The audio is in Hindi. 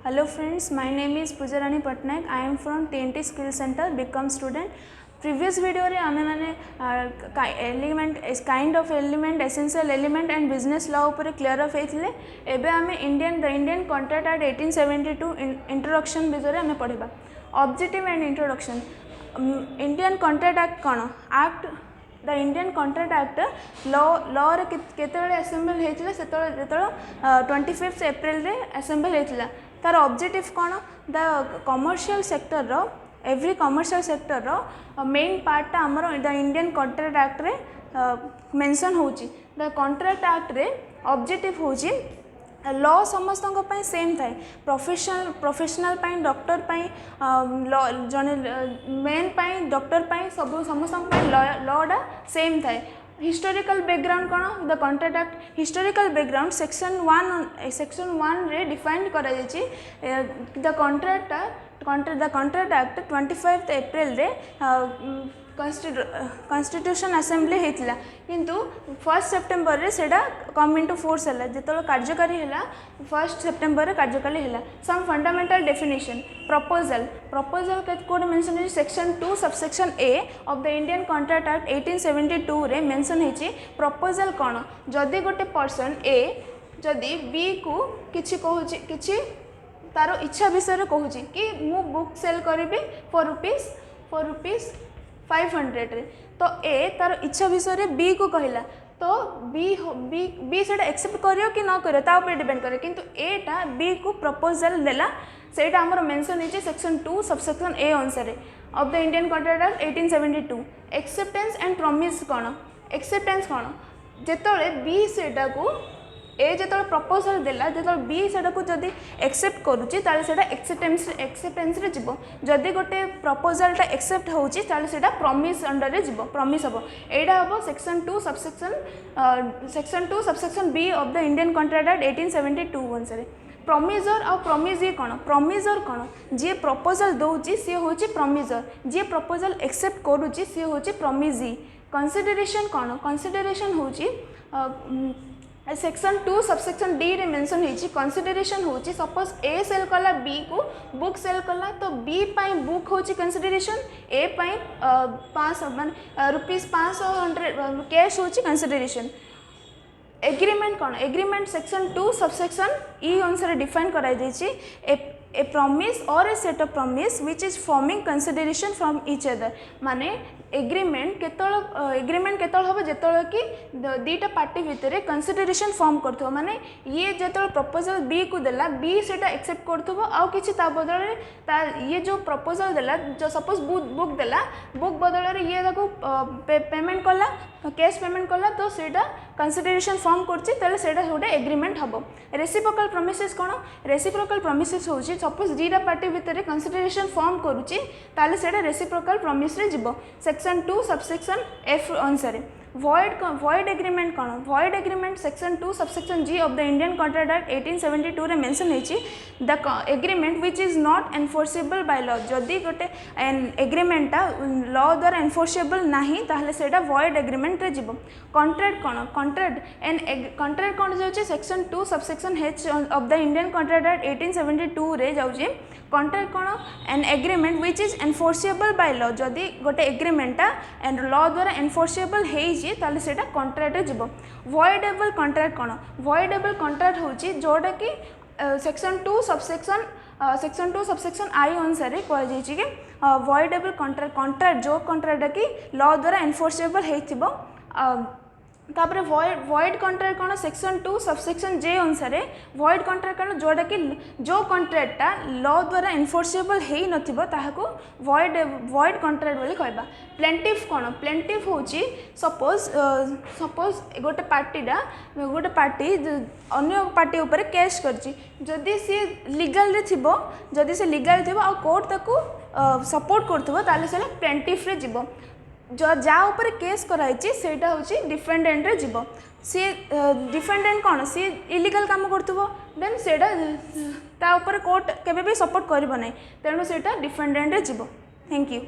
Hello friends, my name is Pujarani Patnaik. I am from TNT Skill Center, Become Student. Previous video रे आमे माने element kind of element essential element and business law ऊपर क्लियर अप होइथिले। एबे आमे the Indian contract act 1872 introduction विषय रे आमे पढिबा। Objective and introduction. Indian contract act कोन act the Indian contract act law रे केतेबेले असेंबल हेतिला सेतबेले जेतबेले 25 एप्रिल रे असेंबल हेतिला। तार ऑब्जेक्टिव कोन द कमर्शियल सेक्टर रो एवरी कमर्शियल सेक्टर रो मेन पार्ट आमर द इंडियन कॉन्ट्रैक्ट एक्ट रे मेंशन होची। द कॉन्ट्रैक्ट एक्ट रे ऑब्जेक्टिव होची लॉ समस्त सेम थाए। प्रोफेशनल डॉक्टर जने मेन डॉक्टर सब समस्त लॉटा सेम थाए। हिस्टोरिकल बैकग्राउंड कौन the contract act historical background section 1 रे डिफाइन करा जायछि। द कॉन्ट्रैक्ट एक्ट 25 एप्रिल रे कॉन्स्टिट्यूशन असेंबली होता किंतु 1 सेप्टेम्बर रे सेटा कम इनटू फोर्स है जो कार्यकारी है 1 सेप्टेम्बर रे कार्यकारी है। सम फंडामेंटल डेफिनेशन प्रपोजल कोड मेंशन है section 2 subsection A of the Indian contract act 1872 रे मेंशन है। प्रपोजल कौन जदि गोटे पर्सन ए जदि बी को किछि कहूची किछि तार इच्छा विषय कहूँ कि मु बुक सेल करी फॉर रुपीज 500 रे तो ए तार इच्छा विषय बी को कहला तो बी से एक्सेप्ट करियो कि न करियो ता ऊपर डिपेंड करे किंतु एटा बी को प्रपोजल देला सेटा हमर मेंशन है सेक्शन 2 सबसेक्शन ए अनुसार of the Indian contract act 1872। Acceptance and promise कौन एक्सेप्टेंस कौन जेतोले बी सेटा को ए जो प्रपोजल देला जो बी से जदि एक्सेप्ट करुच्ची एक्सेप्टेंस रे जीवो। जदि गोटे प्रपोजलटा एक्सेप्ट होची ताले प्रॉमिस अंडर रे जीवो प्रॉमिस हम एटा हम section 2 subsection B of the Indian contract act 1872 अनुसार। प्रॉमिजर और प्रॉमिजी कौन जी प्रपोजल दौची सी हूँ प्रॉमिजर जी प्रपोजल एक्सेप्ट करुच्ची सी हूँ प्रॉमिजी। कंसिडरेशन कौन कंसिडरेशन हूँ सेक्शन 2 सबसेक्शन डी रे मेंशन होची। कंसिडरेशन होची सपोज ए सेल कला बी को बुक सेल कला तो बी पाई बुक होची कंसिडरेशन ए पाई 500 माने ₹500 कैश होची कंसिडरेशन। एग्रीमेंट कौन एग्रीमेंट सेक्शन 2 सबसेक्शन ई अनुसार डिफाइन कराई देची। A promise or a set of promise which is forming consideration from each other माने एग्रीमेंट केतल हम जेतल कि दीटा पार्टी भितर कंसिडरेशन फॉर्म करथो माने ये जेतल प्रपोजल बी को देला बी सेटा एक्सेप्ट करथो आउ किछि ता बदल ये जो प्रपोजल देला जो सपोज बुक देला बुक बदल ये ताको पेमेंट कला कैश पेमेंट कला तो सेटा कंसिडरेशन फॉर्म करछि तले सेटा गोटे एग्रीमेंट हबो। रेसिप्रोकल प्रॉमिसेस कोन रेसिप्रोकल प्रॉमिसेस होछि सपोज दीटा पार्टी भितर कंसिडरेशन फॉर्म करूछि ताले सेटा रेसिप्रोकल प्रॉमिस रे जिवो सेक्शन 2 सबसेक्शन एफ अनुसार। वॉइड एग्रीमेंट कौन void agreement section 2 subsection G of the Indian contract act 1872 रे मेंशन है। The agreement which is not enforceable by law जदि गोटे एग्रीमेंटा लॉ द्वारा एनफोर्सेबल नहीं ताहले सेटा वॉइड एग्रीमेंट रे जीवो। कॉन्ट्रैक्ट कौन कॉन्ट्रैक्ट कौन जाउची section 2 subsection H of the Indian contract act 1872 रे जाउची। कॉन्ट्रैक्ट कौन an agreement which is enforceable by law जदि गोटे एग्रीमेंटा एंड लॉ द्वारा एनफोर्सेबल हेइची ताले सेटा कॉन्ट्रैक्ट रे जीवो। वॉइडेबल कॉन्ट्रैक्ट कौन वॉइडेबल कॉन्ट्रैक्ट होची जोटा कि सेक्शन 2 सबसेक्शन आई अनुसार कह जाइछि कि वॉइडेबल कॉन्ट्रैक्ट जो कॉन्ट्रैक्ट कि लॉ द्वारा एनफोर्सेबल हेइथिबो। तापर वॉइड कॉन्ट्रैक्ट कौन सेक्शन 2 सबसेक्शन जे अनुसार वॉइड कॉन्ट्रैक्ट कौन जोटा कि जो कॉन्ट्रैक्टा लॉ द्वारा एनफोर्सेबल हेई नथिबो ताहाको वॉइड कॉन्ट्रैक्ट बोली कहबा। प्लेंटिफ कौन प्लेंटिफ होची सपोज गोटे पार्टी अन्य पार्टी ऊपर केस करची जदि सी लीगल रे थिबो जदि से लीगल थिबो आ कोर्ट ताको सपोर्ट करथिबो ताले से प्लेंटिफ रे जीवो। जो जा ऊपर केस कराई सेटा हूँ डिफेंडेंट रे जीवो। सी डिफेंडेंट कौन सी इलीगल काम करथबो देन सेटा ता ऊपर कोर्ट केबे भी सपोर्ट करिबो नै तेणु सेटा डिफेंडेंट रे जीवो। Thank you.